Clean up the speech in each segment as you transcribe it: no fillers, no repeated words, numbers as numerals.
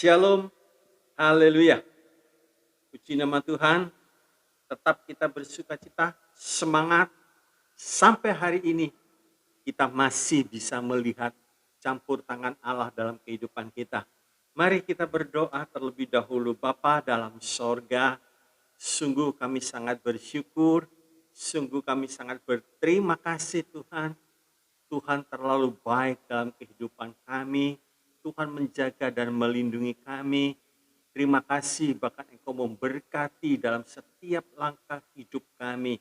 Shalom, haleluya. Puji nama Tuhan, tetap kita bersuka cita, semangat. Sampai hari ini kita masih bisa melihat campur tangan Allah dalam kehidupan kita. Mari kita berdoa terlebih dahulu. Bapa dalam sorga, sungguh kami sangat bersyukur, sungguh kami sangat berterima kasih Tuhan. Tuhan terlalu baik dalam kehidupan kami. Tuhan menjaga dan melindungi kami. Terima kasih bahkan Engkau memberkati dalam setiap langkah hidup kami.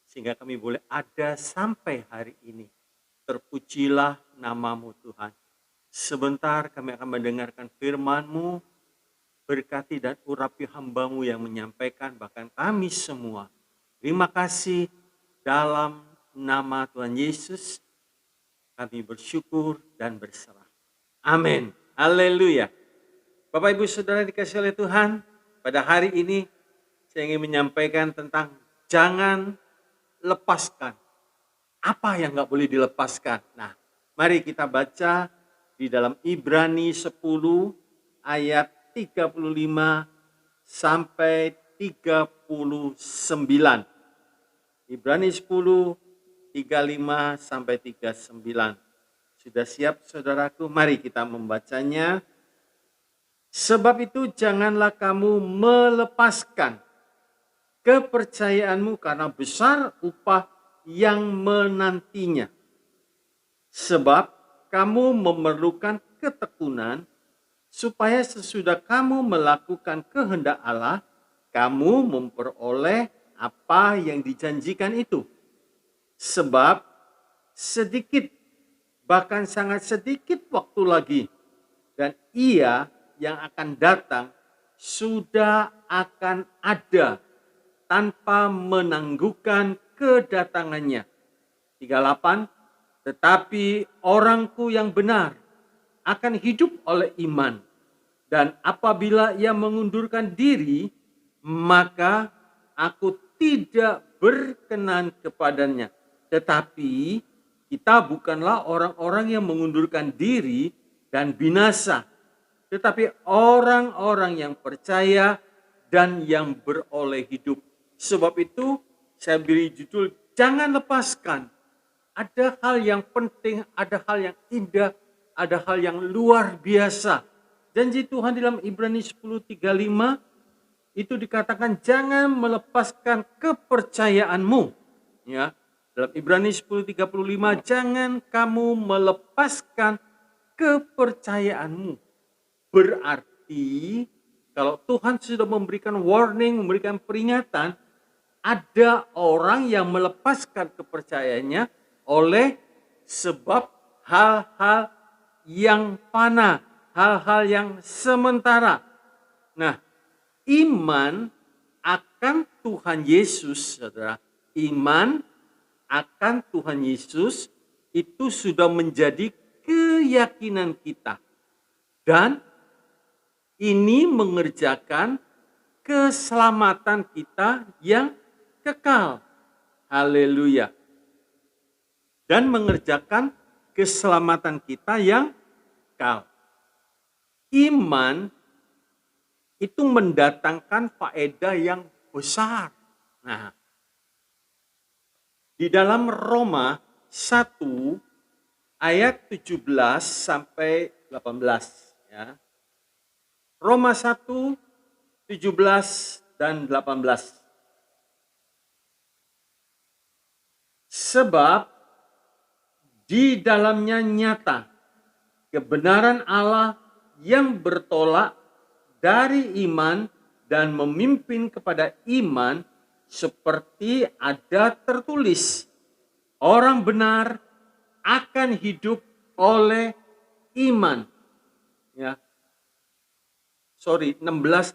Sehingga kami boleh ada sampai hari ini. Terpujilah nama-Mu Tuhan. Sebentar kami akan mendengarkan firman-Mu. Berkati dan urapi hamba-Mu yang menyampaikan bahkan kami semua. Terima kasih dalam nama Tuhan Yesus. Kami bersyukur dan berserah. Amin. Haleluya. Bapak Ibu Saudara dikasihi oleh Tuhan, pada hari ini saya ingin menyampaikan tentang jangan lepaskan. Apa yang gak boleh dilepaskan? Nah, mari kita baca di dalam Ibrani 10 ayat 35 sampai 39. Ibrani 10, 35 sampai 39. Sudah siap saudaraku? Mari kita membacanya. Sebab itu janganlah kamu melepaskan kepercayaanmu karena besar upah yang menantinya. Sebab kamu memerlukan ketekunan supaya sesudah kamu melakukan kehendak Allah, kamu memperoleh apa yang dijanjikan itu. Sebab sedikit, bahkan sangat sedikit waktu lagi, dan Ia yang akan datang sudah akan ada tanpa menangguhkan kedatangannya. 38. Tetapi orangku yang benar akan hidup oleh iman, dan apabila ia mengundurkan diri, maka aku tidak berkenan kepadanya. Tetapi kita bukanlah orang-orang yang mengundurkan diri dan binasa, tetapi orang-orang yang percaya dan yang beroleh hidup. Sebab itu saya beri judul, jangan lepaskan. Ada hal yang penting, ada hal yang indah, ada hal yang luar biasa. Janji Tuhan dalam Ibrani 10:35 itu dikatakan jangan melepaskan kepercayaanmu. Ya. Dalam Ibrani 10:35, jangan kamu melepaskan kepercayaanmu. Berarti kalau Tuhan sudah memberikan warning, memberikan peringatan, ada orang yang melepaskan kepercayaannya oleh sebab hal-hal yang fana, hal-hal yang sementara. Nah, iman akan Tuhan Yesus, saudara, iman akan Tuhan Yesus itu sudah menjadi keyakinan kita. Dan ini mengerjakan keselamatan kita yang kekal. Haleluya. Dan mengerjakan keselamatan kita yang kekal. Iman itu mendatangkan faedah yang besar. Nah, di dalam Roma 1 ayat 17 sampai 18 ya. Roma 1 17 dan 18. Sebab di dalamnya nyata kebenaran Allah yang bertolak dari iman dan memimpin kepada iman, seperti ada tertulis, orang benar akan hidup oleh iman. Ya. 16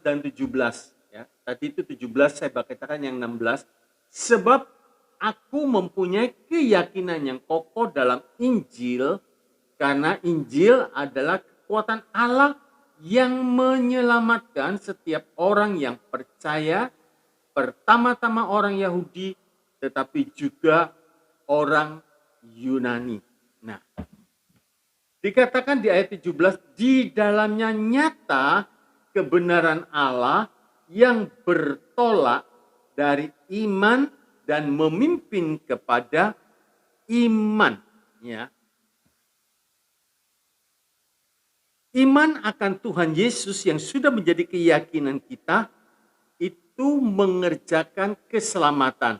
dan 17 ya. Tadi itu 17, saya katakan yang 16. Sebab aku mempunyai keyakinan yang kokoh dalam Injil, karena Injil adalah kekuatan Allah yang menyelamatkan setiap orang yang percaya, pertama-tama orang Yahudi, tetapi juga orang Yunani. Nah, Dikatakan di ayat 17, di dalamnya nyata kebenaran Allah yang bertolak dari iman dan memimpin kepada iman. Ya. Iman akan Tuhan Yesus yang sudah menjadi keyakinan kita itu mengerjakan keselamatan.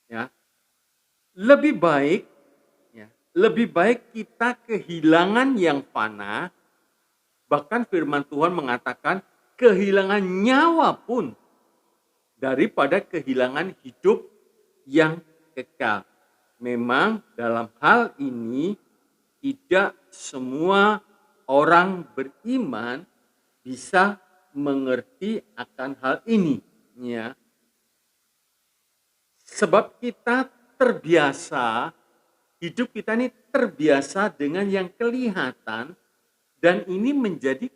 Ya. Lebih baik kita kehilangan yang fana, bahkan firman Tuhan mengatakan kehilangan nyawa pun daripada kehilangan hidup yang kekal. Memang dalam hal ini tidak semua orang beriman bisa mengerti akan hal ini. Ya. Sebab kita terbiasa, hidup kita ini terbiasa dengan yang kelihatan dan ini menjadi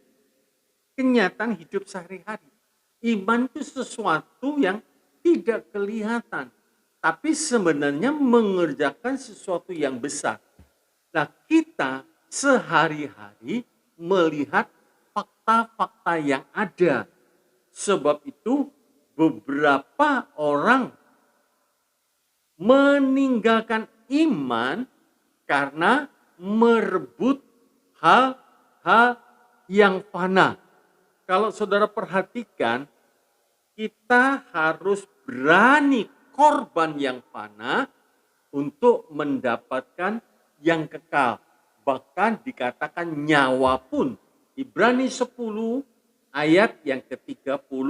kenyataan hidup sehari-hari. Iman itu sesuatu yang tidak kelihatan, tapi sebenarnya mengerjakan sesuatu yang besar. Nah, kita sehari-hari melihat fakta-fakta yang ada. Sebab itu beberapa orang meninggalkan iman karena merebut hal-hal yang fana. Kalau saudara perhatikan, kita harus berani korban yang fana untuk mendapatkan yang kekal. Bahkan dikatakan nyawa pun. Ibrani 10 ayat yang ke-39.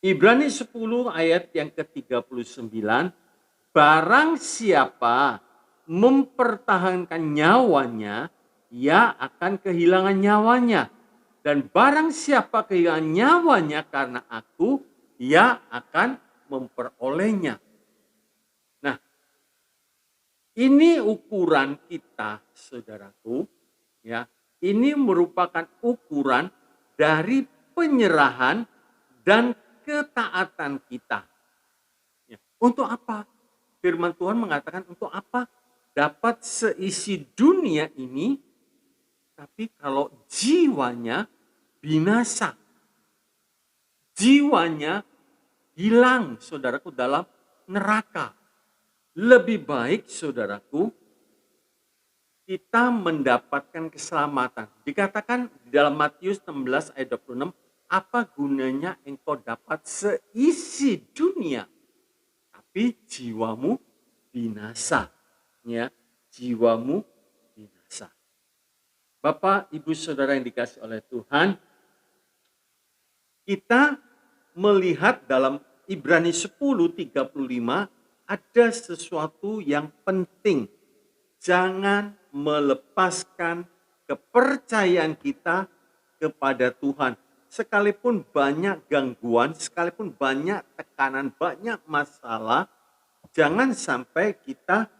Ibrani 10 ayat yang ke-39, barang siapa mempertahankan nyawanya, ia akan kehilangan nyawanya. Dan barang siapa kehilangan nyawanya karena aku, ia akan memperolehnya. Nah, ini ukuran kita, saudaraku. Ya, ini merupakan ukuran dari penyerahan dan ketaatan kita. Ya, untuk apa? Firman Tuhan mengatakan untuk apa? Dapat seisi dunia ini, tapi kalau jiwanya binasa. Jiwanya hilang, saudaraku, dalam neraka. Lebih baik, saudaraku, kita mendapatkan keselamatan. Dikatakan di dalam Matius 16 ayat 26, apa gunanya engkau dapat seisi dunia, tapi jiwamu binasa. Ya, jiwamu binasa. Bapak, Ibu, Saudara yang dikasih oleh Tuhan, kita melihat dalam Ibrani 10:35 ada sesuatu yang penting. Jangan melepaskan kepercayaan kita kepada Tuhan. Sekalipun banyak gangguan, sekalipun banyak tekanan, banyak masalah, jangan sampai kita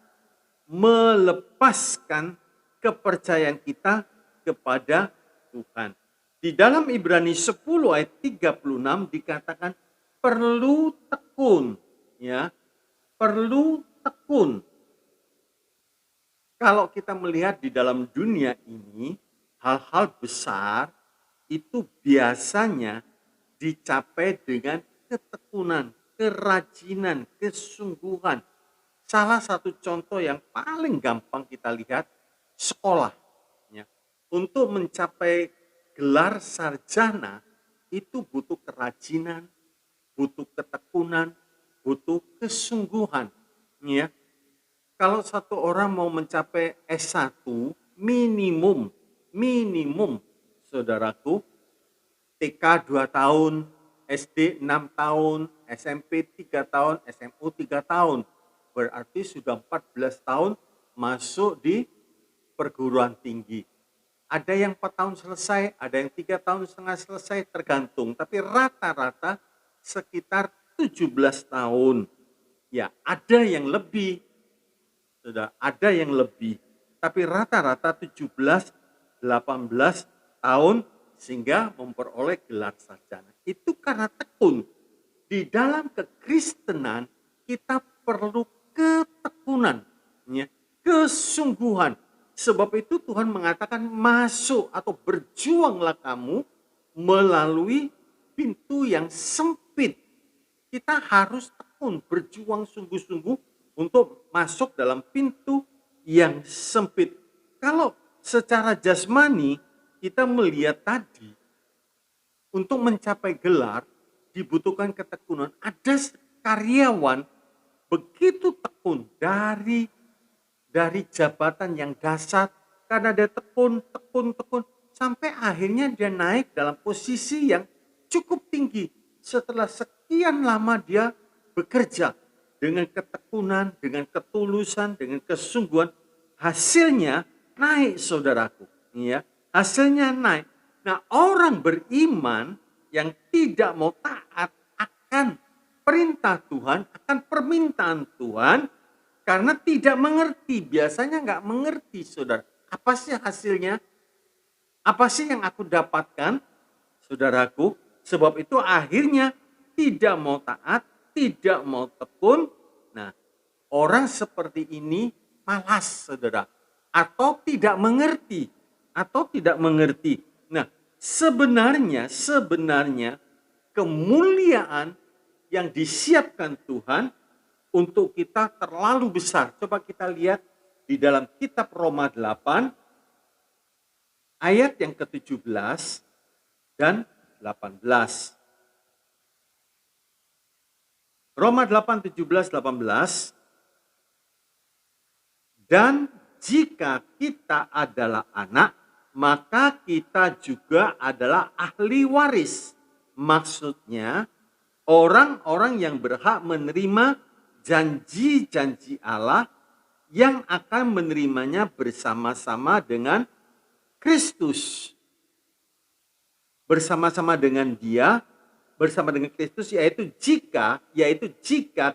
melepaskan kepercayaan kita kepada Tuhan. Di dalam Ibrani 10 ayat 36 dikatakan perlu tekun, ya. Perlu tekun. Kalau kita melihat di dalam dunia ini, hal-hal besar itu biasanya dicapai dengan ketekunan, kerajinan, kesungguhan. Salah satu contoh yang paling gampang kita lihat, sekolah. Ya. Untuk mencapai gelar sarjana itu butuh kerajinan, butuh ketekunan, butuh kesungguhan. Ya. Kalau satu orang mau mencapai S1, minimum, saudaraku, TK 2 tahun, SD 6 tahun, SMP 3 tahun, SMU 3 tahun. Berarti sudah 14 tahun masuk di perguruan tinggi. Ada yang 4 tahun selesai, ada yang 3 tahun setengah selesai, tergantung. Tapi rata-rata sekitar 17 tahun. Ya, ada yang lebih. Sudah ada yang lebih. Tapi rata-rata 17, 18 tahun sehingga memperoleh gelar sarjana. Itu karena tekun. Di dalam kekristenan kita perlu ketekunan. ya, kesungguhan. Sebab itu Tuhan mengatakan masuk atau berjuanglah kamu melalui pintu yang sempit. Kita harus tekun, berjuang sungguh-sungguh untuk masuk dalam pintu yang sempit. Kalau secara jasmani kita melihat tadi, untuk mencapai gelar dibutuhkan ketekunan. Ada karyawan begitu tekun dari jabatan yang dasar, karena dia tekun sampai akhirnya dia naik dalam posisi yang cukup tinggi. Setelah sekian lama dia bekerja dengan ketekunan, dengan ketulusan, dengan kesungguhan, hasilnya naik, saudaraku. Ya, hasilnya naik. Nah, orang beriman yang tidak mau taat akan perintah Tuhan, akan permintaan Tuhan, karena tidak mengerti, biasanya nggak mengerti, saudara. Apa sih hasilnya? Apa sih yang aku dapatkan, saudaraku? Sebab itu akhirnya tidak mau taat, tidak mau tekun. Nah, orang seperti ini malas, saudara. Atau tidak mengerti. Nah, sebenarnya kemuliaan yang disiapkan Tuhan untuk kita terlalu besar. Coba kita lihat di dalam kitab Roma 8 ayat yang ke-17 dan 18. Roma 8, 17, 18. Dan jika kita adalah anak, maka kita juga adalah ahli waris. Maksudnya orang-orang yang berhak menerima janji-janji Allah yang akan menerimanya bersama-sama dengan Kristus. Bersama-sama dengan Dia, bersama dengan Kristus, yaitu jika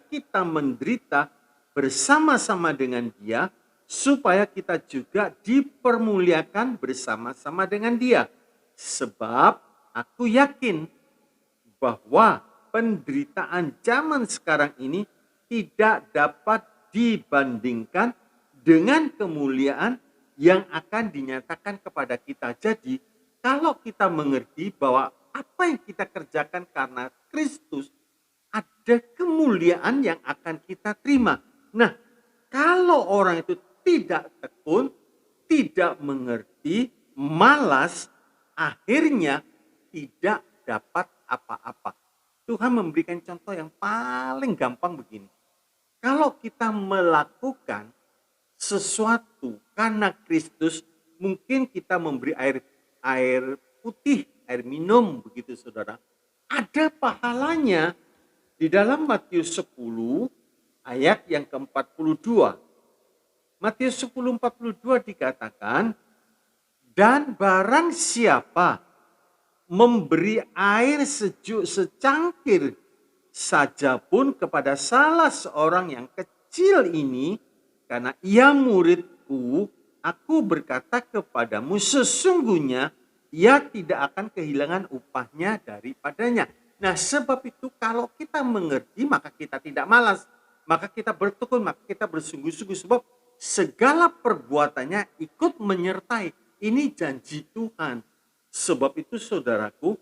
kita menderita bersama-sama dengan Dia, supaya kita juga dipermuliakan bersama-sama dengan Dia. Sebab aku yakin bahwa penderitaan zaman sekarang ini tidak dapat dibandingkan dengan kemuliaan yang akan dinyatakan kepada kita. Jadi, kalau kita mengerti bahwa apa yang kita kerjakan karena Kristus, ada kemuliaan yang akan kita terima. Nah, kalau orang itu tidak tekun, tidak mengerti, malas, akhirnya tidak dapat apa-apa. Tuhan memberikan contoh yang paling gampang begini. Kalau kita melakukan sesuatu karena Kristus, mungkin kita memberi air putih, air minum, begitu saudara. Ada pahalanya di dalam Matius 10 ayat yang ke-42. Matius 10:42 dikatakan, dan barang siapa memberi air sejuk secangkir saja pun kepada salah seorang yang kecil ini, karena ia muridku, aku berkata kepadamu, sesungguhnya ia tidak akan kehilangan upahnya daripadanya. Nah, sebab itu kalau kita mengerti, maka kita tidak malas, maka kita bertekun, maka kita bersungguh-sungguh, sebab segala perbuatannya ikut menyertai. Ini janji Tuhan. Sebab itu saudaraku,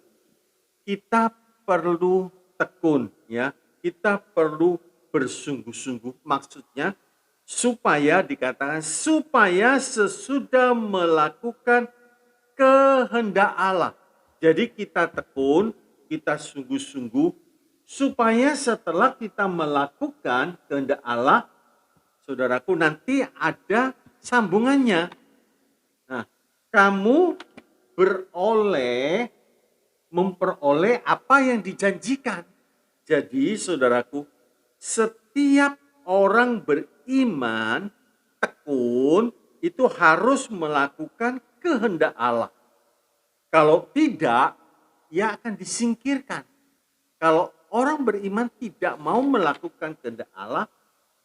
kita perlu tekun, ya. Kita perlu bersungguh-sungguh. Maksudnya supaya dikatakan supaya sesudah melakukan kehendak Allah. Jadi kita tekun, kita sungguh-sungguh supaya setelah kita melakukan kehendak Allah, saudaraku, nanti ada sambungannya. Nah, kamu memperoleh apa yang dijanjikan. Jadi saudaraku, setiap orang beriman tekun itu harus melakukan kehendak Allah. Kalau tidak, ia akan disingkirkan. Kalau orang beriman tidak mau melakukan kehendak Allah,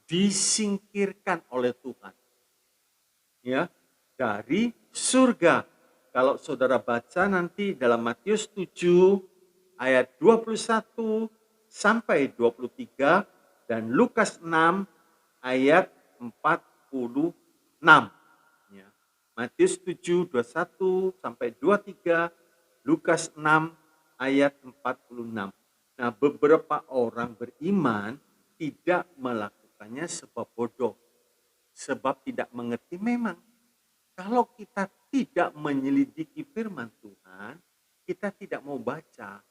disingkirkan oleh Tuhan. Ya, dari surga. Kalau saudara baca nanti dalam Matius 7 ayat 21 sampai 23 dan Lukas 6 ayat 4 Ya. Matius 7, 21 sampai 23, Lukas 6 ayat 46. Nah, beberapa orang beriman tidak melakukannya sebab bodoh, sebab tidak mengerti. Memang kalau kita tidak menyelidiki firman Tuhan, kita tidak mau baca,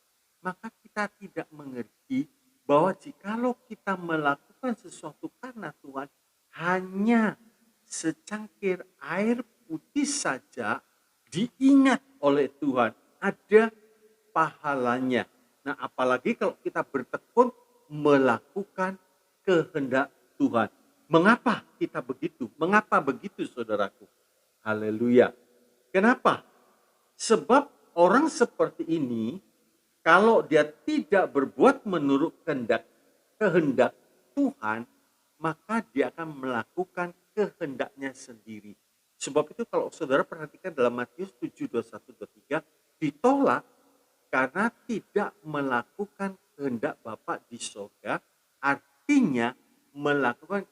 maka kita tidak mengerti bahwa jikalau kita melakukan sesuatu karena Tuhan, hanya secangkir air putih saja diingat oleh Tuhan, ada pahalanya. Nah, apalagi kalau kita bertekun melakukan kehendak Tuhan. Mengapa kita begitu? Mengapa begitu, saudaraku? Haleluya. Kenapa? Sebab orang seperti ini, kalau dia tidak berbuat menurut kehendak Tuhan, maka dia akan melakukan kehendaknya sendiri. Sebab itu kalau saudara perhatikan dalam Matius 7, 21, 23, ditolak karena tidak melakukan kehendak Bapa di surga, artinya melakukan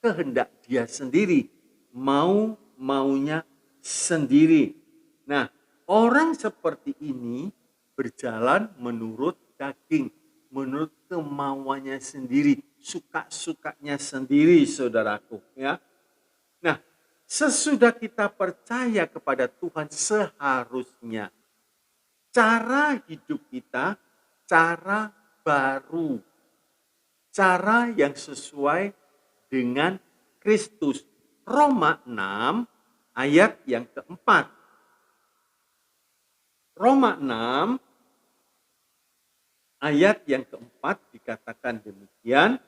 kehendak dia sendiri, maunya sendiri. Nah, orang seperti ini berjalan menurut daging, menurut kemauannya sendiri, suka-sukanya sendiri, saudaraku, ya. Nah, sesudah kita percaya kepada Tuhan, seharusnya cara hidup kita cara baru, cara yang sesuai dengan Kristus. Roma 6 ayat yang keempat. Roma 6 ayat yang keempat dikatakan demikian.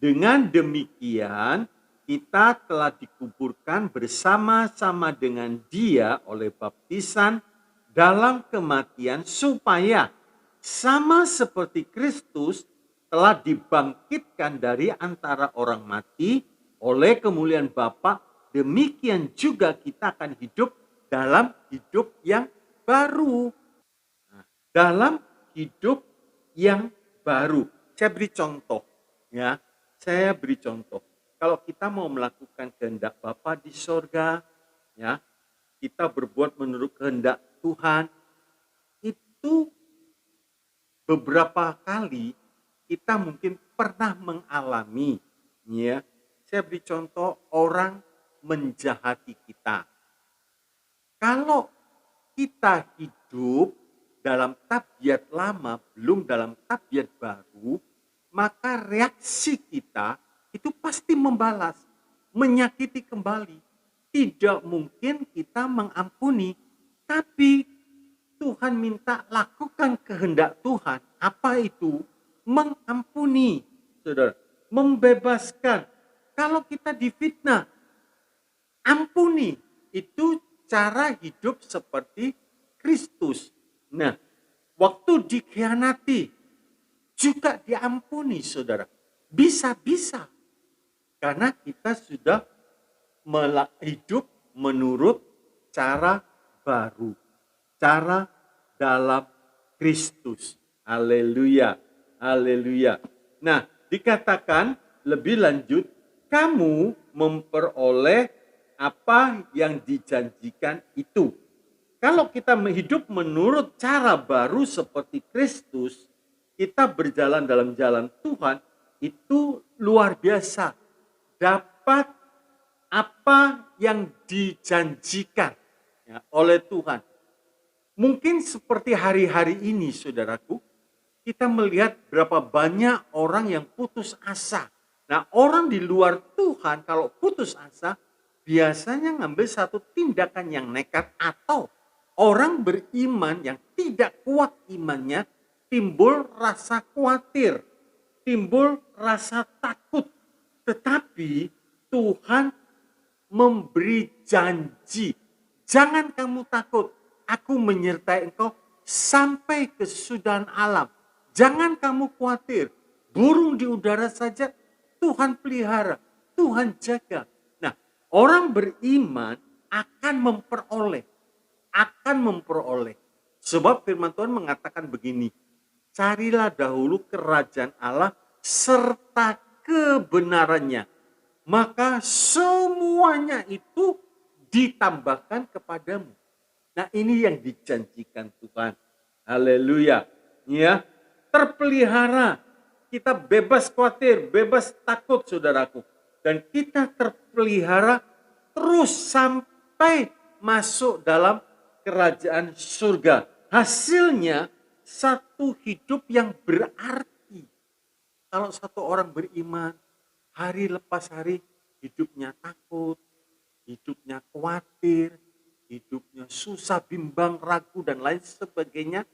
Dengan demikian kita telah dikuburkan bersama-sama dengan Dia oleh baptisan dalam kematian, supaya sama seperti Kristus telah dibangkitkan dari antara orang mati oleh kemuliaan Bapa, demikian juga kita akan hidup dalam hidup yang baru. Nah, dalam hidup yang baru. Saya beri contoh, ya. Saya beri contoh. Kalau kita mau melakukan kehendak Bapa di sorga, ya, kita berbuat menurut kehendak Tuhan, itu beberapa kali kita mungkin pernah mengalami, ya. Saya beri contoh, orang menjahati kita. Kalau kita hidup dalam tabiat lama, belum dalam tabiat baru, maka reaksi kita itu pasti membalas, menyakiti kembali. Tidak mungkin kita mengampuni, tapi Tuhan minta lakukan kehendak Tuhan. Apa itu? Mengampuni, saudara, membebaskan. Kalau kita difitnah, ampuni. Itu cara hidup seperti Kristus. Nah, waktu dikhianati juga diampuni, saudara. Bisa-bisa. Karena kita sudah hidup menurut cara baru. Cara dalam Kristus. Haleluya. Haleluya. Nah, dikatakan lebih lanjut, kamu memperoleh apa yang dijanjikan itu. Kalau kita hidup menurut cara baru seperti Kristus, kita berjalan dalam jalan Tuhan, itu luar biasa. Dapat apa yang dijanjikan, ya, oleh Tuhan. Mungkin seperti hari-hari ini, saudaraku, kita melihat berapa banyak orang yang putus asa. Nah, orang di luar Tuhan kalau putus asa, biasanya ngambil satu tindakan yang nekat, atau orang beriman yang tidak kuat imannya, timbul rasa khawatir, timbul rasa takut. Tetapi Tuhan memberi janji, jangan kamu takut, aku menyertai engkau sampai kesudahan alam. Jangan kamu khawatir, burung di udara saja Tuhan pelihara, Tuhan jaga. Nah, orang beriman akan memperoleh. Sebab firman Tuhan mengatakan begini, carilah dahulu kerajaan Allah serta kebenarannya, maka semuanya itu ditambahkan kepadamu. Nah, ini yang dijanjikan Tuhan. Haleluya. Ya, terpelihara. Kita bebas khawatir, bebas takut, saudaraku. Dan kita terpelihara terus sampai masuk dalam kerajaan surga. Hasilnya satu hidup yang berarti. Kalau satu orang beriman, hari lepas hari hidupnya takut, hidupnya khawatir, hidupnya susah, bimbang, ragu, dan lain sebagainya,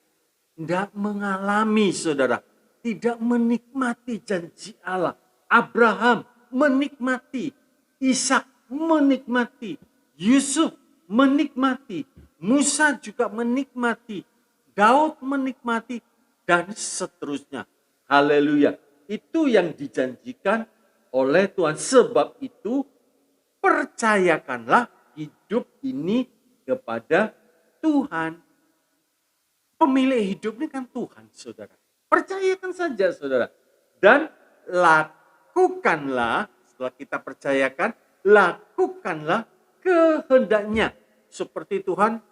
tidak mengalami, saudara. Tidak menikmati janji Allah. Abraham menikmati, Ishak menikmati, Yusuf menikmati, Musa juga menikmati, Daud menikmati, dan seterusnya. Haleluya. Itu yang dijanjikan oleh Tuhan. Sebab itu percayakanlah hidup ini kepada Tuhan. Pemilik hidup ini kan Tuhan, saudara. Percayakan saja, saudara. Dan lakukanlah, setelah kita percayakan, lakukanlah kehendaknya. Seperti Tuhan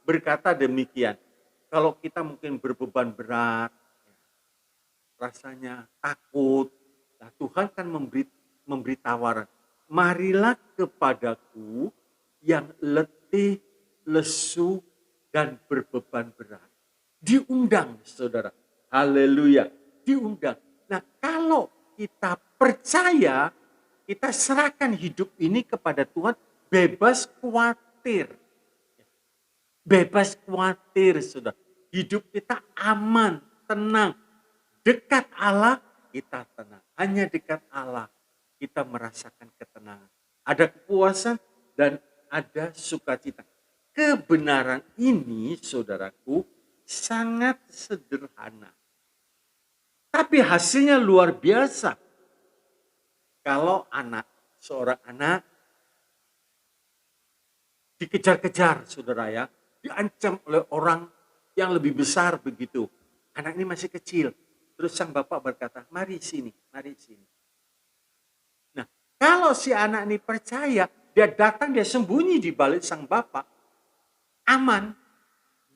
berkata demikian. Kalau kita mungkin berbeban berat, rasanya takut, nah Tuhan kan memberi tawaran. Marilah kepadaku yang letih, lesu, dan berbeban berat. Diundang, saudara. Haleluya. Diundang. Nah, kalau kita percaya, kita serahkan hidup ini kepada Tuhan, bebas khawatir. Bebas khawatir, saudara. Hidup kita aman, tenang. Dekat Allah, kita tenang. Hanya dekat Allah kita merasakan ketenangan. Ada kepuasan dan ada sukacita. Kebenaran ini, saudaraku, sangat sederhana. Tapi hasilnya luar biasa. Kalau seorang anak dikejar-kejar, saudara ya, diancam oleh orang yang lebih besar begitu. Anak ini masih kecil. Terus sang bapak berkata, mari sini, mari sini. Nah, kalau si anak ini percaya, dia datang, dia sembunyi di balik sang bapak, aman,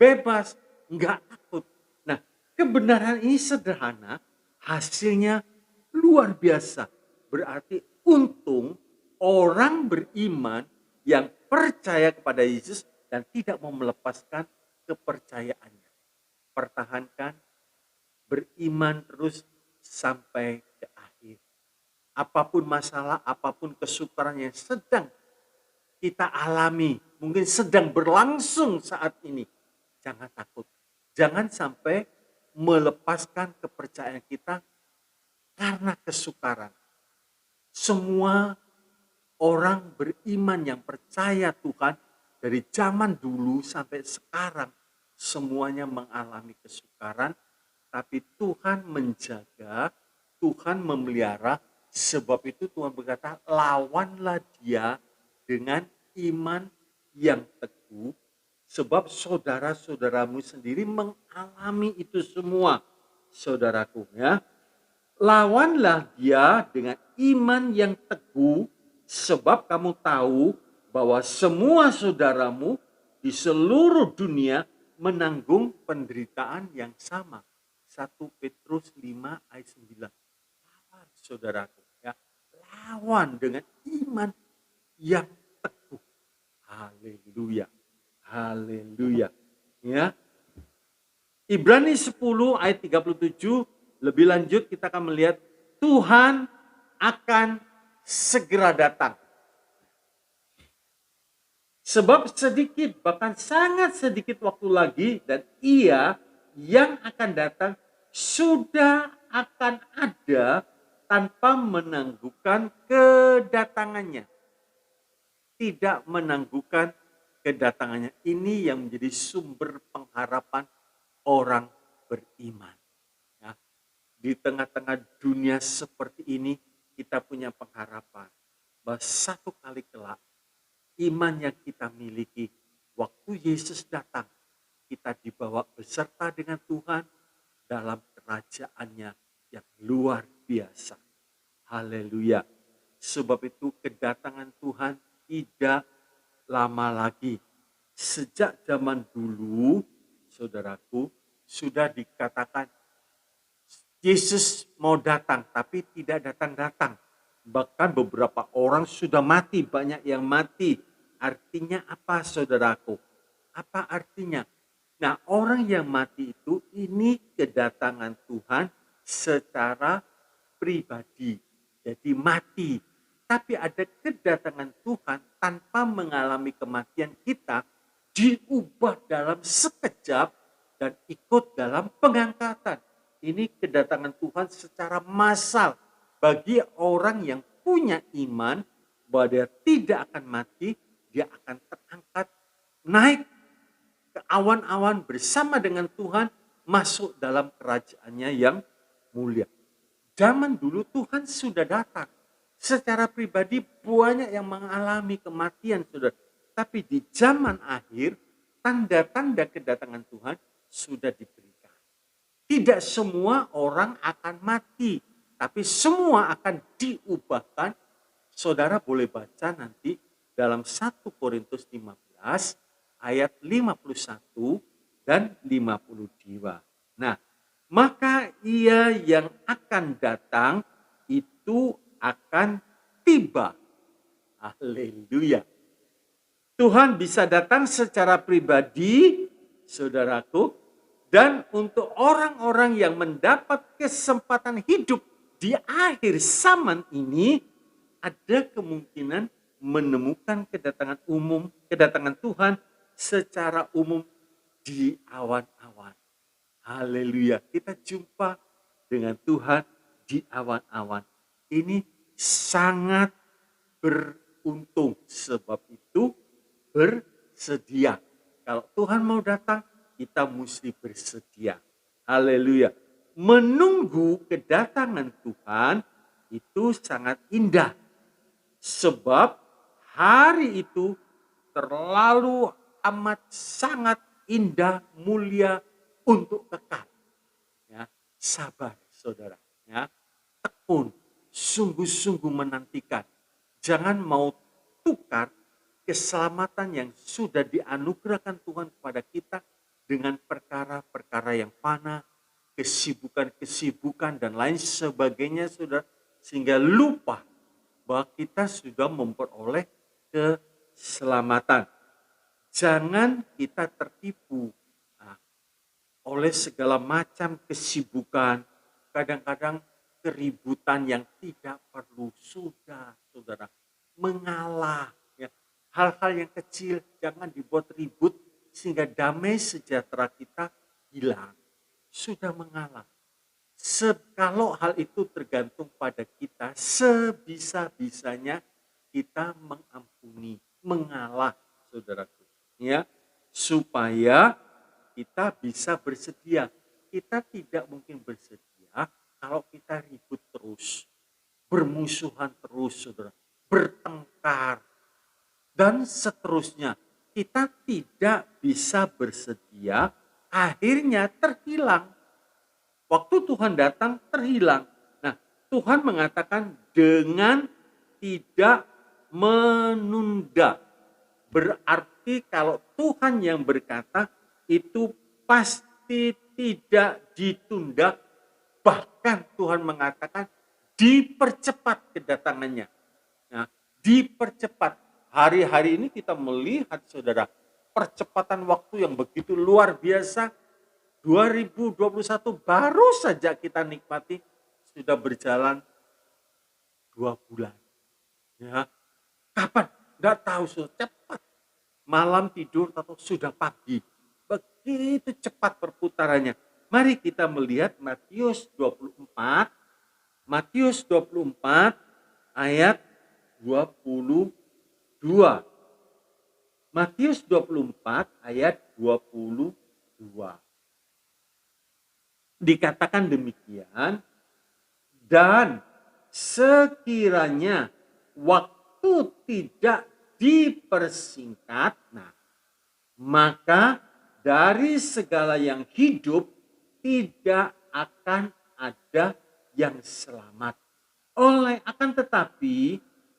bebas, enggak takut. Nah, kebenaran ini sederhana, hasilnya luar biasa. Berarti untung orang beriman yang percaya kepada Yesus dan tidak mau melepaskan kepercayaannya. Pertahankan, beriman terus sampai ke akhir. Apapun masalah, apapun kesukaran yang sedang kita alami, mungkin sedang berlangsung saat ini, jangan takut. Jangan sampai melepaskan kepercayaan kita karena kesukaran. Semua orang beriman yang percaya Tuhan dari zaman dulu sampai sekarang semuanya mengalami kesukaran, tapi Tuhan menjaga, Tuhan memelihara. Sebab itu Tuhan berkata, lawanlah dia dengan iman yang teguh, sebab saudara-saudaramu sendiri mengalami itu semua, saudaraku ya. Lawanlah dia dengan iman yang teguh, sebab kamu tahu bahwa semua saudaramu di seluruh dunia menanggung penderitaan yang sama. 1 Petrus 5 ayat 9. Lawan, saudaraku ya. Lawan dengan iman yang teguh. Haleluya. Haleluya. Ya. Ibrani 10 ayat 37 lebih lanjut kita akan melihat Tuhan akan segera datang. Sebab sedikit, bahkan sangat sedikit waktu lagi dan Ia yang akan datang sudah akan ada tanpa menangguhkan kedatangannya. Tidak menangguhkan kedatangannya. Ini yang menjadi sumber pengharapan orang beriman. Ya. Di tengah-tengah dunia seperti ini, kita punya pengharapan bahwa satu kali kelak iman yang kita miliki waktu Yesus datang, kita dibawa beserta dengan Tuhan dalam kerajaannya yang luar biasa. Haleluya. Sebab itu kedatangan Tuhan tidak lama lagi. Sejak zaman dulu, saudaraku, sudah dikatakan Yesus mau datang, tapi tidak datang-datang. Bahkan beberapa orang sudah mati, banyak yang mati. Artinya apa, saudaraku? Apa artinya? Nah, orang yang mati itu, ini kedatangan Tuhan secara pribadi. Jadi mati. Tapi ada kedatangan Tuhan tanpa mengalami kematian kita, diubah dalam sekejap dan ikut dalam pengangkatan. Ini kedatangan Tuhan secara massal bagi orang yang punya iman bahwa dia tidak akan mati, dia akan terangkat naik ke awan-awan bersama dengan Tuhan, masuk dalam kerajaannya yang mulia. Zaman dulu Tuhan sudah datang. Secara pribadi banyak yang mengalami kematian, saudara. Tapi di zaman akhir, tanda-tanda kedatangan Tuhan sudah diberikan. Tidak semua orang akan mati, tapi semua akan diubahkan. Saudara boleh baca nanti dalam 1 Korintus 15 ayat 51 dan 52. Nah, maka ia yang akan datang itu akan tiba. Haleluya. Tuhan bisa datang secara pribadi, saudaraku, dan untuk orang-orang yang mendapat kesempatan hidup di akhir zaman ini, ada kemungkinan menemukan kedatangan Tuhan secara umum di awan-awan. Haleluya, kita jumpa dengan Tuhan di awan-awan. Ini sangat beruntung, sebab itu bersedia. Kalau Tuhan mau datang, kita mesti bersedia. Haleluya. Menunggu kedatangan Tuhan itu sangat indah. Sebab hari itu terlalu amat sangat indah, mulia, untuk kekal. Ya, sabar saudara. Ya, tekun, sungguh-sungguh menantikan. Jangan mau tukar keselamatan yang sudah dianugerahkan Tuhan kepada kita dengan perkara-perkara yang fana, kesibukan-kesibukan dan lain sebagainya, saudara. Sehingga lupa bahwa kita sudah memperoleh keselamatan. Jangan kita tertipu oleh segala macam kesibukan, kadang-kadang keributan yang tidak perlu. Sudah, saudara, mengalah. Ya. Hal-hal yang kecil jangan dibuat ribut sehingga damai sejahtera kita hilang. Sudah mengalah. Kalau hal itu tergantung pada kita, sebisa-bisanya kita mengampuni, mengalah, saudaraku. Ya, supaya kita bisa bersedia. Kita tidak mungkin bersedia kalau kita ribut terus, bermusuhan terus, saudara, bertengkar, dan seterusnya. Kita tidak bisa bersedia, akhirnya terhilang. Waktu Tuhan datang terhilang. Nah, Tuhan mengatakan dengan tidak menunda. Berarti kalau Tuhan yang berkata, itu pasti tidak ditunda, bahkan Tuhan mengatakan dipercepat kedatangannya. Nah, dipercepat. Hari-hari ini kita melihat, saudara, percepatan waktu yang begitu luar biasa. 2021 baru saja kita nikmati, sudah berjalan 2 bulan. Ya, kapan? Nggak tahu, sudah cepat. Malam tidur atau sudah pagi. Begitu cepat perputarannya. Mari kita melihat Matius 24 ayat 22. Matius 24 ayat 22. Dikatakan demikian, dan sekiranya waktu tidak dipersingkat, maka dari segala yang hidup tidak akan ada yang selamat. Akan tetapi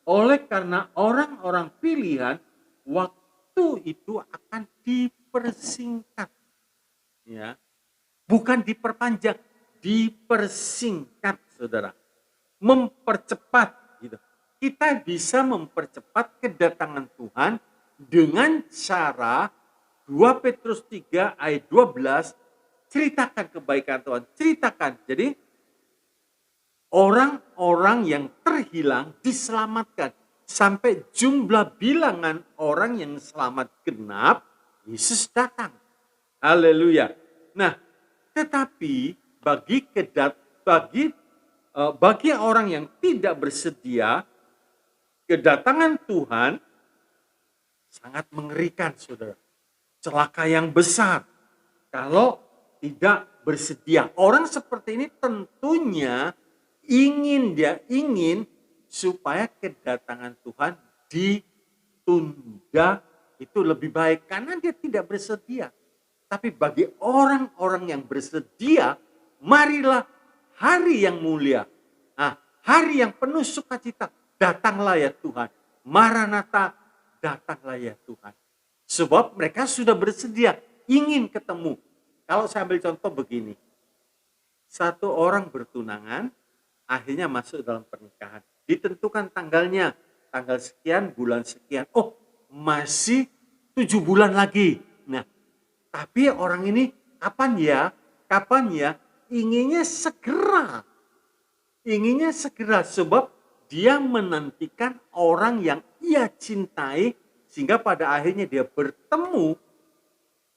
Oleh karena orang-orang pilihan, waktu itu akan dipersingkat. Ya, bukan diperpanjang, dipersingkat, saudara. Mempercepat, gitu. Kita bisa mempercepat kedatangan Tuhan dengan cara 2 Petrus 3 ayat 12, ceritakan kebaikan Tuhan, ceritakan. Jadi orang-orang yang terhilang diselamatkan. Sampai jumlah bilangan orang yang selamat genap, Yesus datang. Haleluya. Nah, tetapi bagi orang yang tidak bersedia, kedatangan Tuhan sangat mengerikan, saudara. Celaka yang besar kalau tidak bersedia. Orang seperti ini tentunya dia ingin supaya kedatangan Tuhan ditunda, itu lebih baik karena dia tidak bersedia. Tapi bagi orang-orang yang bersedia, marilah hari yang mulia. Nah, hari yang penuh sukacita, datanglah ya Tuhan. Maranatha, datanglah ya Tuhan. Sebab mereka sudah bersedia, ingin ketemu. Kalau saya ambil contoh begini. Satu orang bertunangan, akhirnya masuk dalam pernikahan. Ditentukan tanggalnya, tanggal sekian, bulan sekian. Oh, masih 7 bulan lagi. Nah, tapi orang ini kapan ya? Inginnya segera. Sebab dia menantikan orang yang ia cintai, sehingga pada akhirnya dia bertemu,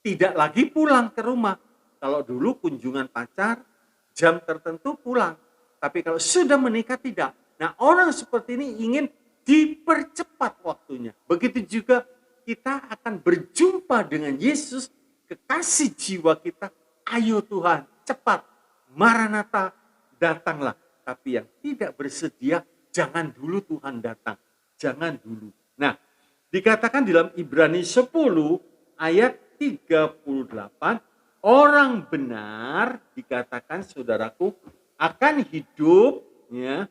tidak lagi pulang ke rumah. Kalau dulu kunjungan pacar, jam tertentu pulang. Tapi kalau sudah menikah tidak. Nah, orang seperti ini ingin dipercepat waktunya. Begitu juga kita akan berjumpa dengan Yesus, kekasih jiwa kita. Ayo Tuhan, cepat, Maranatha, datanglah. Tapi yang tidak bersedia, jangan dulu Tuhan datang. Jangan dulu. Nah, dikatakan dalam Ibrani 10 ayat 38, orang benar dikatakan, saudaraku, akan hidup ya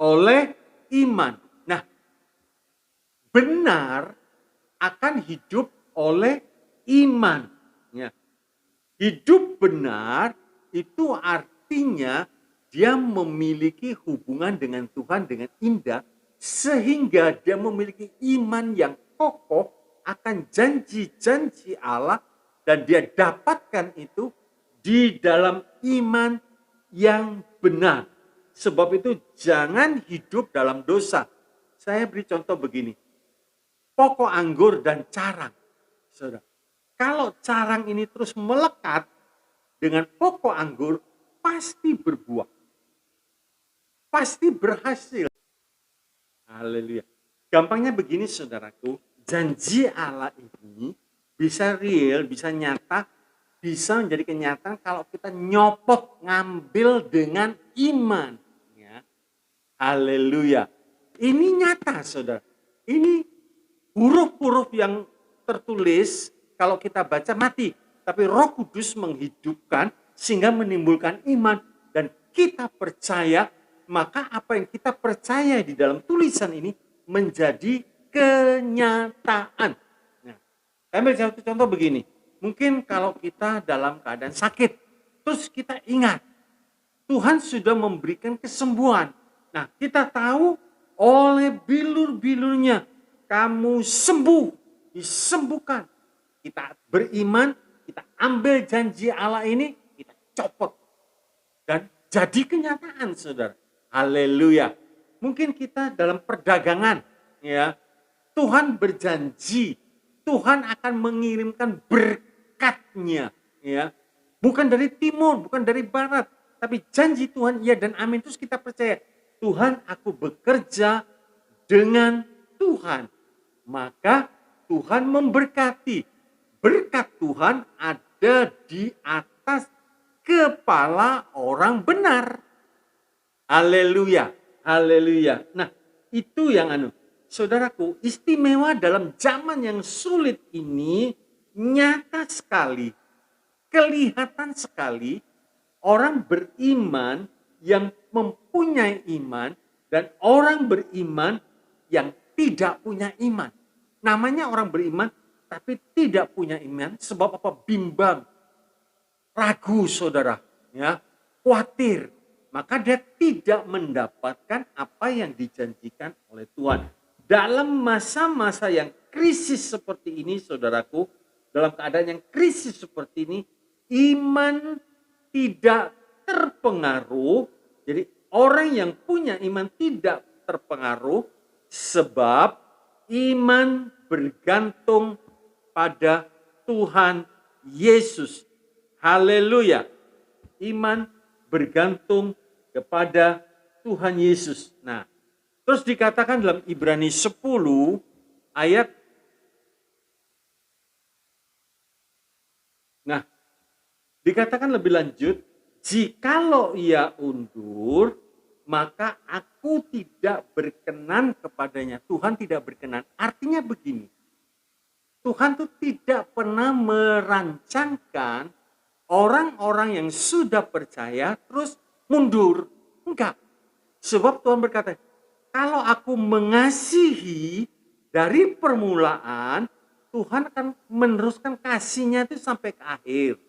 oleh iman. Nah, benar akan hidup oleh iman. Ya. Hidup benar itu artinya dia memiliki hubungan dengan Tuhan dengan indah, sehingga dia memiliki iman yang kokoh akan janji-janji Allah, dan dia dapatkan itu di dalam iman yang benar. Sebab itu jangan hidup dalam dosa. Saya beri contoh begini. Pokok anggur dan carang. Saudara, kalau carang ini terus melekat dengan pokok anggur, pasti berbuah. Pasti berhasil. Haleluya. Gampangnya begini, saudaraku. Janji Allah ini bisa real, bisa nyata, bisa menjadi kenyataan kalau kita nyopot, ngambil dengan iman. Ya. Haleluya. Ini nyata, saudara. Ini huruf-huruf yang tertulis, kalau kita baca mati. Tapi Roh Kudus menghidupkan sehingga menimbulkan iman. Dan kita percaya, maka apa yang kita percaya di dalam tulisan ini menjadi kenyataan. Nah, saya ambil satu contoh begini. Mungkin kalau kita dalam keadaan sakit, terus kita ingat, Tuhan sudah memberikan kesembuhan. Nah, kita tahu oleh bilur-bilurnya, kamu sembuh, disembuhkan. Kita beriman, kita ambil janji Allah ini, kita copot. Dan jadi kenyataan, saudara. Haleluya. Mungkin kita dalam perdagangan, ya, Tuhan berjanji, Tuhan akan mengirimkan berkatnya, ya. Bukan dari timur, bukan dari barat, tapi janji Tuhan ya dan amin. Terus kita percaya, Tuhan, aku bekerja dengan Tuhan. Maka Tuhan memberkati. Berkat Tuhan ada di atas kepala orang benar. Haleluya, haleluya. Nah, itu yang saudaraku, istimewa dalam zaman yang sulit ini, nyata sekali, kelihatan sekali orang beriman yang mempunyai iman dan orang beriman yang tidak punya iman. Namanya orang beriman tapi tidak punya iman sebab apa? Bimbang, ragu saudara, ya, khawatir. Maka dia tidak mendapatkan apa yang dijanjikan oleh Tuhan. Dalam masa-masa yang krisis seperti ini saudaraku, dalam keadaan yang krisis seperti ini, iman tidak terpengaruh. Jadi orang yang punya iman tidak terpengaruh sebab iman bergantung pada Tuhan Yesus. Haleluya. Iman bergantung kepada Tuhan Yesus. Nah, terus dikatakan dalam Ibrani 10 ayat. Nah, dikatakan lebih lanjut, jikalau ia undur, maka aku tidak berkenan kepadanya. Tuhan tidak berkenan. Artinya begini, Tuhan itu tidak pernah merancangkan orang-orang yang sudah percaya terus mundur. Enggak. Sebab Tuhan berkata, kalau aku mengasihi dari permulaan, Tuhan akan meneruskan kasihnya itu sampai ke akhir.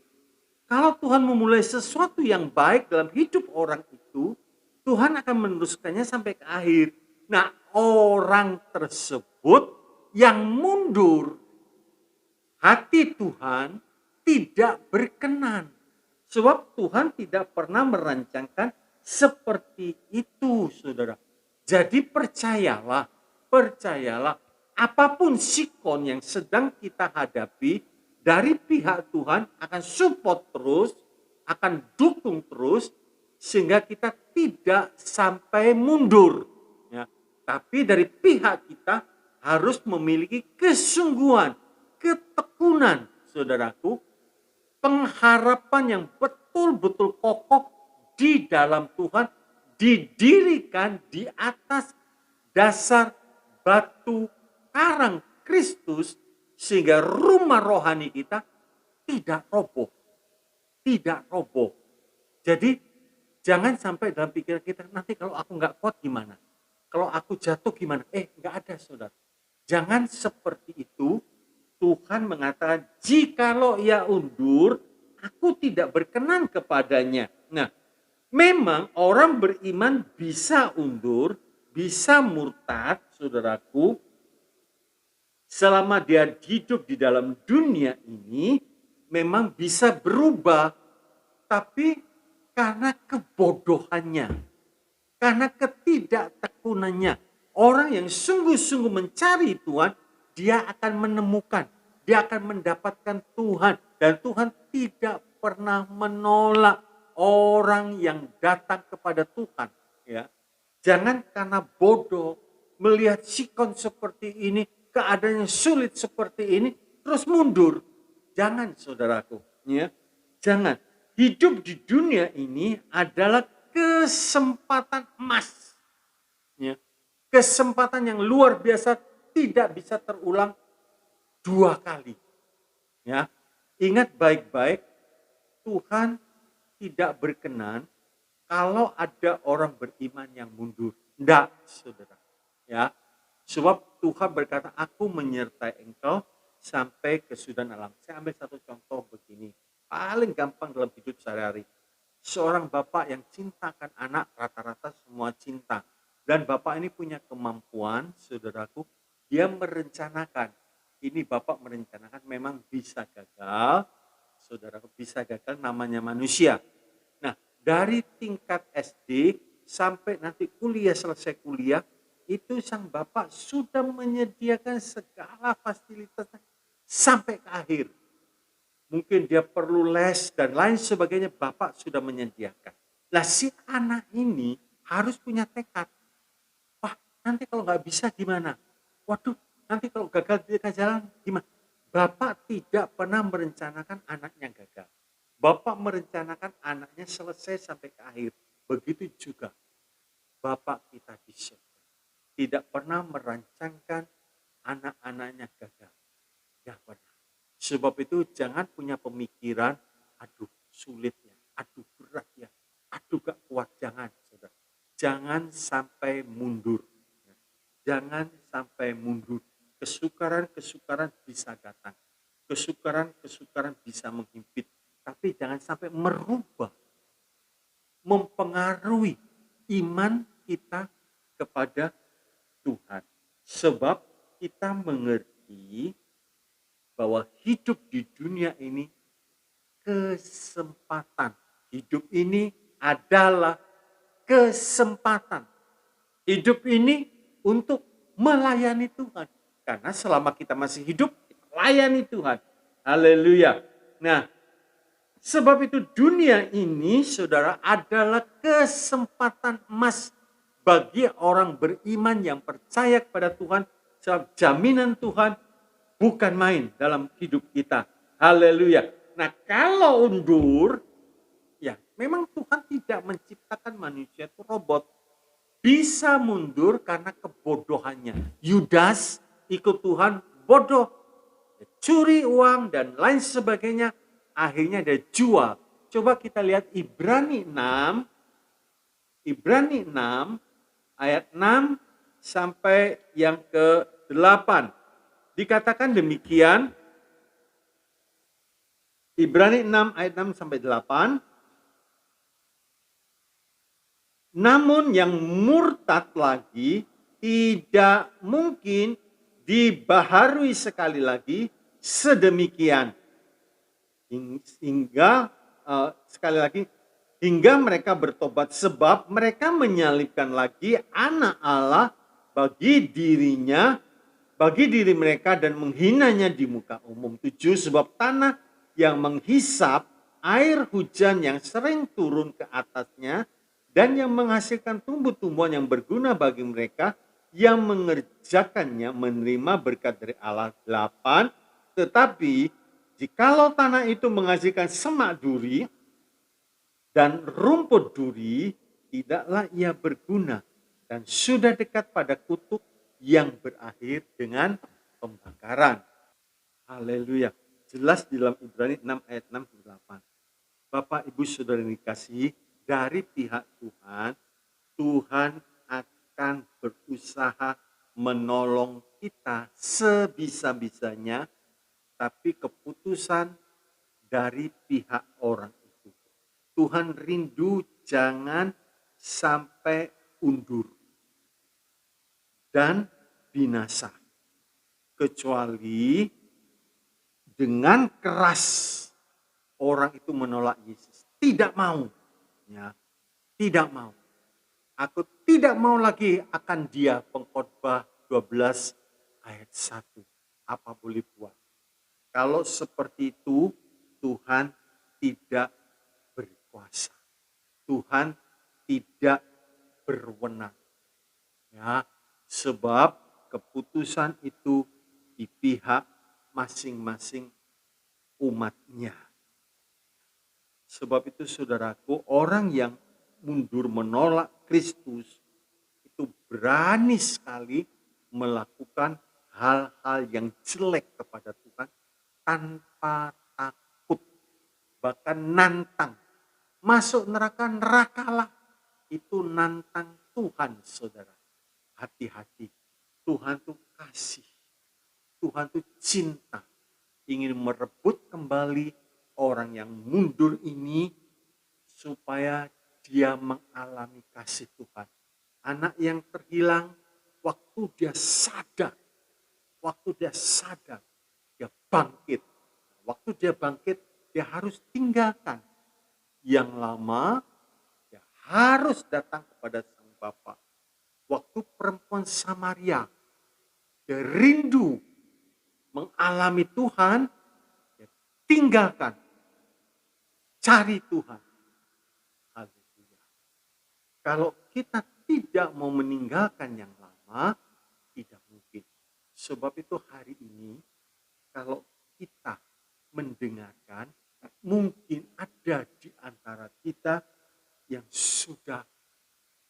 Kalau Tuhan memulai sesuatu yang baik dalam hidup orang itu, Tuhan akan meneruskannya sampai ke akhir. Nah, orang tersebut yang mundur, hati Tuhan tidak berkenan. Sebab Tuhan tidak pernah merancangkan seperti itu, saudara. Jadi percayalah, apapun sikon yang sedang kita hadapi, dari pihak Tuhan akan support terus, akan dukung terus, sehingga kita tidak sampai mundur. Ya. Tapi dari pihak kita harus memiliki kesungguhan, ketekunan, saudaraku, pengharapan yang betul-betul kokoh di dalam Tuhan, didirikan di atas dasar batu karang Kristus, sehingga rumah rohani kita tidak roboh. Tidak roboh. Jadi jangan sampai dalam pikiran kita, nanti kalau aku nggak kuat gimana? Kalau aku jatuh gimana? Nggak ada, saudara. Jangan seperti itu. Tuhan mengatakan, jikalau ia undur, aku tidak berkenan kepadanya. Nah, memang orang beriman bisa undur, bisa murtad, saudaraku, selama dia hidup di dalam dunia ini, memang bisa berubah. Tapi karena kebodohannya, karena ketidaktekunannya, orang yang sungguh-sungguh mencari Tuhan, dia akan menemukan, dia akan mendapatkan Tuhan. Dan Tuhan tidak pernah menolak orang yang datang kepada Tuhan. Ya. Jangan karena bodoh, melihat sikon seperti ini, keadaan yang sulit seperti ini, terus mundur. Jangan, saudaraku. Ya. Jangan. Hidup di dunia ini adalah kesempatan emas. Ya. Kesempatan yang luar biasa, tidak bisa terulang 2 kali. Ya. Ingat baik-baik, Tuhan tidak berkenan kalau ada orang beriman yang mundur. Tidak, saudara. Ya. Sebab Tuhan berkata, aku menyertai engkau sampai kesudahan alam. Saya ambil satu contoh begini. Paling gampang dalam hidup sehari-hari. Seorang bapak yang cintakan anak, rata-rata semua cinta. Dan bapak ini punya kemampuan, saudaraku, dia merencanakan. Ini bapak merencanakan, memang bisa gagal, saudaraku, bisa gagal, namanya manusia. Nah, dari tingkat SD sampai nanti kuliah, selesai kuliah, itu sang bapak sudah menyediakan segala fasilitasnya sampai ke akhir. Mungkin dia perlu les dan lain sebagainya, bapak sudah menyediakan. Lah si anak ini harus punya tekad. Wah, nanti kalau nggak bisa gimana? Waduh, nanti kalau gagal di tengah jalan gimana? Bapak tidak pernah merencanakan anaknya gagal. Bapak merencanakan anaknya selesai sampai ke akhir. Begitu juga Bapak kita di surga. Tidak pernah merancangkan anak-anaknya gagal. Yang pernah. Sebab itu jangan punya pemikiran, aduh sulit ya, aduh berat ya, aduh gak kuat. Jangan, saudara. Jangan sampai mundur. Jangan sampai mundur. Kesukaran-kesukaran bisa datang. Kesukaran-kesukaran bisa menghimpit. Tapi jangan sampai merubah, mempengaruhi iman kita kepada Tuhan. Sebab kita mengerti bahwa hidup di dunia ini kesempatan. Hidup ini adalah kesempatan. Hidup ini untuk melayani Tuhan. Karena selama kita masih hidup, kita layani Tuhan. Haleluya. Nah, sebab itu dunia ini, saudara, adalah kesempatan emas bagi orang beriman yang percaya kepada Tuhan. Sebab jaminan Tuhan bukan main dalam hidup kita. Haleluya. Nah, kalau undur, ya memang Tuhan tidak menciptakan manusia itu robot. Bisa mundur karena kebodohannya. Yudas ikut Tuhan bodoh. Curi uang dan lain sebagainya. Akhirnya dia jual. Coba kita lihat Ibrani 6. Ibrani 6 ayat 6 sampai yang ke-8. Dikatakan demikian. Ibrani 6 ayat 6 sampai 8. Namun yang murtad lagi tidak mungkin dibaharui sekali lagi sedemikian. Hingga sekali lagi, hingga mereka bertobat, sebab mereka menyalibkan lagi anak Allah bagi diri mereka dan menghinanya di muka umum. 7, sebab tanah yang menghisap air hujan yang sering turun ke atasnya dan yang menghasilkan tumbuh-tumbuhan yang berguna bagi mereka yang mengerjakannya menerima berkat dari Allah. 8, tetapi jikalau tanah itu menghasilkan semak duri dan rumput duri, tidaklah ia berguna dan sudah dekat pada kutuk yang berakhir dengan pembakaran. Haleluya. Jelas di dalam Ibrani 6 ayat 6 sampai 8. Bapak, Ibu, Saudara yang dikasihi, dari pihak Tuhan, Tuhan akan berusaha menolong kita sebisa-bisanya, tapi keputusan dari pihak orang itu. Tuhan rindu jangan sampai undur dan binasa. Kecuali dengan keras orang itu menolak Yesus. Tidak mau. Ya, tidak mau. Aku tidak mau lagi akan dia, Pengkhotbah 12 ayat 1. Apa boleh buat? Kalau seperti itu, Tuhan tidak berkuasa. Tuhan tidak berwenang. Ya, sebab keputusan itu di pihak masing-masing umatnya. Sebab itu saudaraku, orang yang mundur menolak Kristus itu berani sekali melakukan hal-hal yang jelek kepada Tuhan tanpa takut, bahkan nantang. Masuk nerakalah. Itu nantang Tuhan, saudara. Hati-hati. Tuhan tuh kasih. Tuhan tuh cinta. Ingin merebut kembali orang yang mundur ini supaya dia mengalami kasih Tuhan. Anak yang terhilang, waktu dia sadar, dia bangkit. Waktu dia bangkit, dia harus tinggalkan yang lama, dia harus datang kepada Sang Bapa. Waktu perempuan Samaria, dia rindu mengalami Tuhan, dia tinggalkan, cari Tuhan. Haleluya. Kalau kita tidak mau meninggalkan yang lama, tidak mungkin. Sebab itu hari ini, kalau kita mendengarkan, mungkin ada di antara kita yang sudah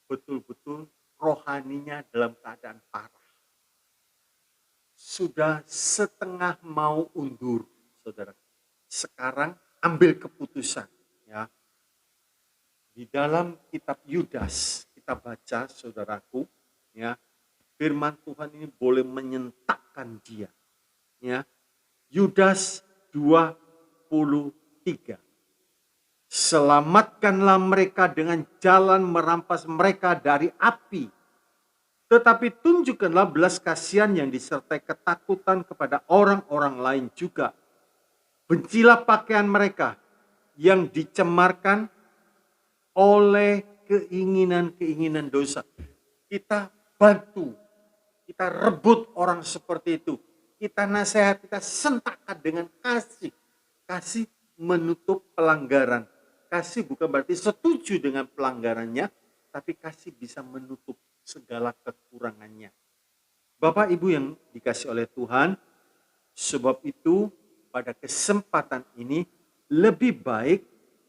betul-betul rohaninya dalam keadaan parah. Sudah setengah mau undur, saudara. Sekarang ambil keputusan. Ya. Di dalam kitab Yudas, kita baca, saudaraku, ya, firman Tuhan ini boleh menyentakkan dia. Ya. Yudas 23. Selamatkanlah mereka dengan jalan merampas mereka dari api. Tetapi tunjukkanlah belas kasihan yang disertai ketakutan kepada orang-orang lain juga. Bencilah pakaian mereka yang dicemarkan oleh keinginan-keinginan dosa. Kita bantu, kita rebut orang seperti itu. Kita nasihat, kita sentakkan dengan kasih. Kasih menutup pelanggaran. Kasih bukan berarti setuju dengan pelanggarannya, tapi kasih bisa menutup segala kekurangannya. Bapak Ibu yang dikasih oleh Tuhan, sebab itu pada kesempatan ini lebih baik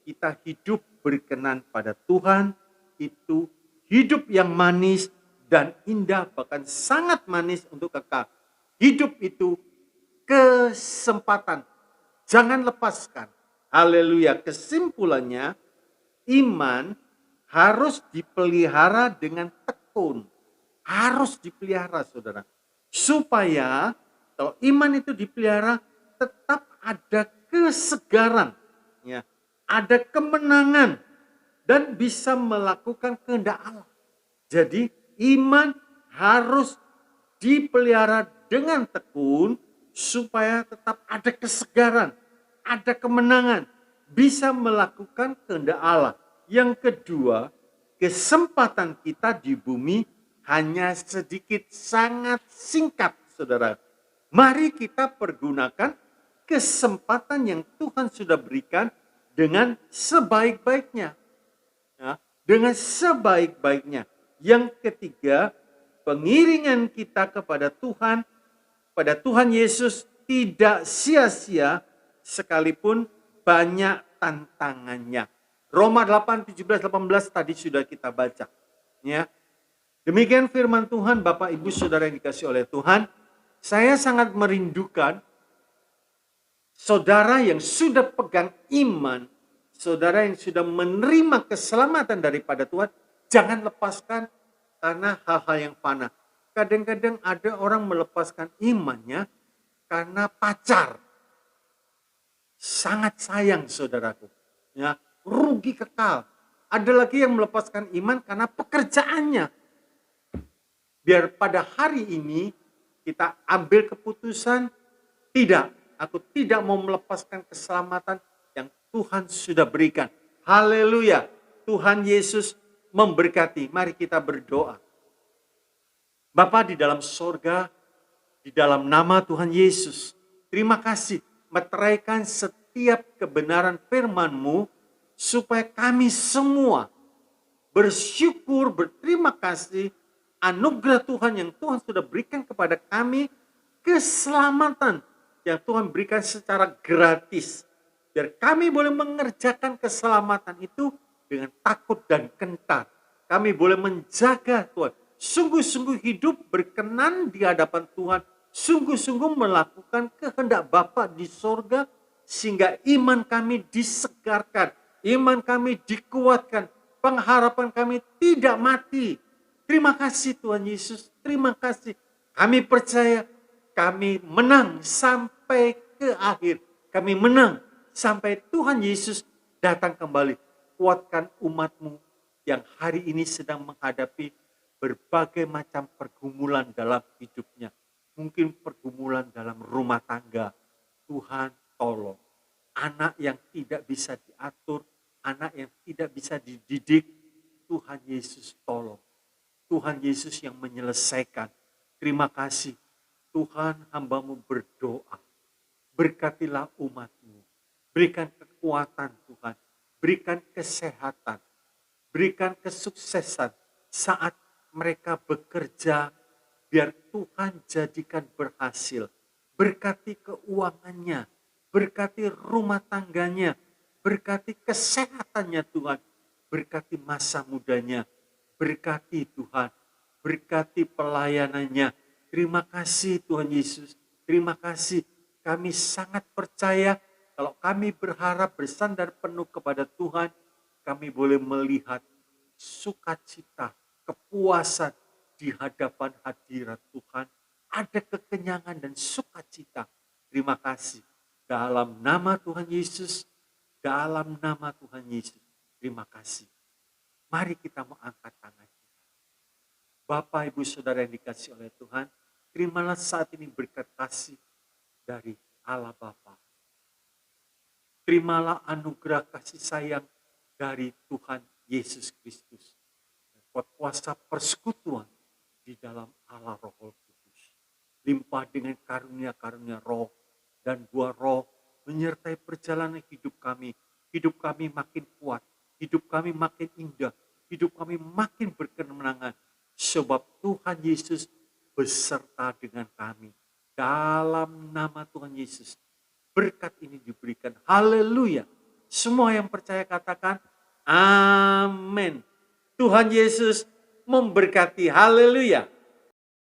kita hidup berkenan pada Tuhan, itu hidup yang manis dan indah, bahkan sangat manis untuk kekal. Hidup itu kesempatan, jangan lepaskan. Haleluya. Kesimpulannya, iman harus dipelihara dengan tekun. Harus dipelihara, saudara. Supaya kalau iman itu dipelihara, tetap ada kesegaran. Ya, ada kemenangan. Dan bisa melakukan kehendak Allah. Jadi iman harus dipelihara dengan tekun. Supaya tetap ada kesegaran. Ada kemenangan, bisa melakukan kehendak Allah. Yang kedua, kesempatan kita di bumi hanya sedikit, sangat singkat, saudara. Mari kita pergunakan kesempatan yang Tuhan sudah berikan dengan sebaik-baiknya. Ya, dengan sebaik-baiknya. Yang ketiga, pengiringan kita kepada Tuhan Yesus tidak sia-sia, sekalipun banyak tantangannya. Roma 8, 17, 18 tadi sudah kita baca. Ya. Demikian firman Tuhan, Bapak Ibu Saudara yang dikasih oleh Tuhan. Saya sangat merindukan saudara yang sudah pegang iman, saudara yang sudah menerima keselamatan daripada Tuhan, jangan lepaskan karena hal-hal yang fana. Kadang-kadang ada orang melepaskan imannya karena pacar. Sangat sayang, saudaraku. Ya, rugi kekal. Ada lagi yang melepaskan iman karena pekerjaannya. Biar pada hari ini kita ambil keputusan, tidak, aku tidak mau melepaskan keselamatan yang Tuhan sudah berikan. Haleluya. Tuhan Yesus memberkati. Mari kita berdoa. Bapa di dalam sorga, di dalam nama Tuhan Yesus, terima kasih meteraikan setiap kebenaran firman-Mu supaya kami semua bersyukur, berterima kasih anugerah Tuhan yang Tuhan sudah berikan kepada kami, keselamatan yang Tuhan berikan secara gratis. Biar kami boleh mengerjakan keselamatan itu dengan takut dan gentar. Kami boleh menjaga Tuhan. Sungguh-sungguh hidup berkenan di hadapan Tuhan. Sungguh-sungguh melakukan kehendak Bapa di sorga, sehingga iman kami disegarkan, iman kami dikuatkan, pengharapan kami tidak mati. Terima kasih Tuhan Yesus, terima kasih. Kami percaya kami menang sampai ke akhir. Kami menang sampai Tuhan Yesus datang kembali. Kuatkan umat-Mu yang hari ini sedang menghadapi berbagai macam pergumulan dalam hidupnya. Mungkin pergumulan dalam rumah tangga. Tuhan tolong. Anak yang tidak bisa diatur, anak yang tidak bisa dididik, Tuhan Yesus tolong. Tuhan Yesus yang menyelesaikan. Terima kasih. Tuhan, hamba-Mu berdoa. Berkatilah umat-Mu. Berikan kekuatan Tuhan. Berikan kesehatan. Berikan kesuksesan saat mereka bekerja. Biar Tuhan jadikan berhasil. Berkati keuangannya. Berkati rumah tangganya. Berkati kesehatannya Tuhan. Berkati masa mudanya. Berkati Tuhan. Berkati pelayanannya. Terima kasih Tuhan Yesus. Terima kasih. Kami sangat percaya kalau kami berharap bersandar penuh kepada Tuhan, kami boleh melihat sukacita, kepuasan, di hadapan hadirat Tuhan ada kekenyangan dan sukacita. Terima kasih. Dalam nama Tuhan Yesus, dalam nama Tuhan Yesus, terima kasih. Mari kita mengangkat tangan kita. Bapak, Ibu, Saudara yang dikasihi oleh Tuhan, terimalah saat ini berkat kasih dari Allah Bapa. Terimalah anugerah kasih sayang dari Tuhan Yesus Kristus. Kuasa persekutuan di dalam Allah Roh Kudus. Limpah dengan karunia-karunia roh dan buah roh menyertai perjalanan hidup kami. Hidup kami makin kuat, hidup kami makin indah, hidup kami makin berkemenangan. Sebab Tuhan Yesus beserta dengan kami. Dalam nama Tuhan Yesus, berkat ini diberikan. Haleluya. Semua yang percaya katakan, amin. Tuhan Yesus memberkati. Haleluya.